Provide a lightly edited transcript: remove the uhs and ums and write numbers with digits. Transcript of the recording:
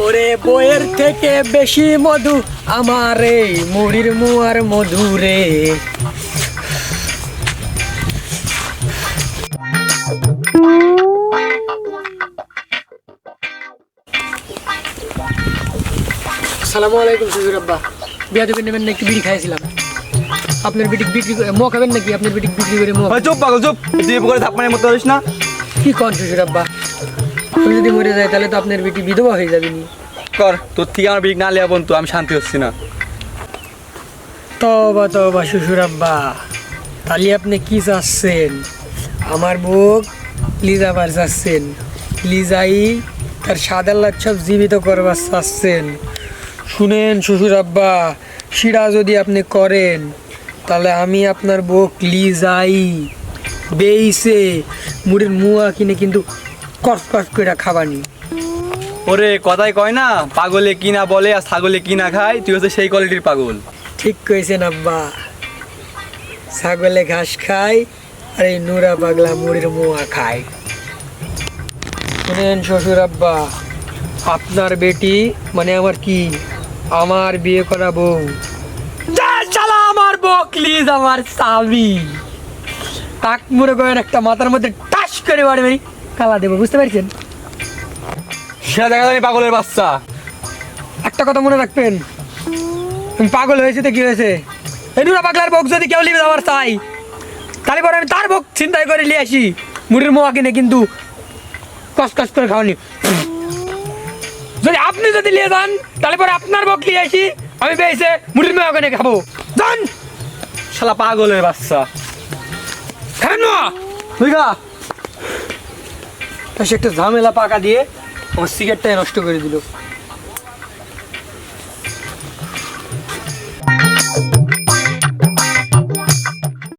ওরে বইয়ের থেকে বেশি মধু আমার এই মুড়ির মুয়ার মধু রে। আসসালামু আলাইকুম শ্বশুর আব্বা। বিয়া দেবেন নেবেন নাকি? বিড়ি খাইছিলাম। আপনার বিটি বিক্রি করে মো খাবেন নাকি? আপনার বিটি বিক্রি করে মো। চুপ পাগল চুপ, তুই করে থাপ্পানের মতো করিস না। কি কন শ্বশুর আব্বা? আমি যদি মরে যাই তাহলে তো আপনার বিটি বিধবা হয়ে যাবে নি। কর, তোর থেকে আমার বিড়ি না লিয়া বন্ধু, আমি শান্তি হচ্ছি না। তবা তবা শ্বশুর আব্বা, তাহলে আপনি কি চাচ্ছেন? আমার বুক লিজাবার চাচ্ছেন? লিজাই তার সাদাল্লাদ সব জীবিত করবার চাচ্ছেন? শুনেন শ্বশুর আব্বা, শিরা যদি আপনি করেন তাহলে আমি আপনার বুক লিজাই বেইছে মুড়ির মুয়া কিনে কিন্তু কস কস করে খাবানি। ওরে কথাই কয় না, পাগলে কি না বলে আর ছাগলে কি না খায়, তুই হচ্ছে সেই কোয়ালিটির পাগল। ঠিক কইছেন আব্বা, ছাগলে ঘাস খায় আর এই নুরা পাগলা মুড়ির মুয়া খায়। শুনেন শ্বশুর আব্বা, আপনার বেটি মানে আমার কি, আমার বিয়ে করা বউ শালা আমার বকলিজ আমার স্বামী, তাক মনে করেন একটা মাথার মধ্যে টাস করে বাড়ি বাড়ি কালা দেবো, বুঝতে পারছেন? সেটা দেখা যায়নি পাগলের বাচ্চা। একটা কথা মনে রাখবেন, আমি পাগল হয়েছে তো কি হয়েছে, এই নুরা পাগলার বক যদি কেউ লিবে আমার চাই তাহলে পরে আমি তার বক চিন্তাই করে নিয়ে আসি মুড়ির মোয়া কিনে কিন্তু কস কস করে খাওয়ানি। যদি আপনি যদি নিয়ে যান তাহলে পরে আপনার বক নিয়ে আসি, আমি পেয়েছে মুড়ির মোয়া কিনে খাবো। যান শালা পাগলের বাচ্চা। খাবেন না তুই খা। তা সে একটা ঝামেলা পাকা দিয়ে আমার সিগারেটটাই নষ্ট করে দিল।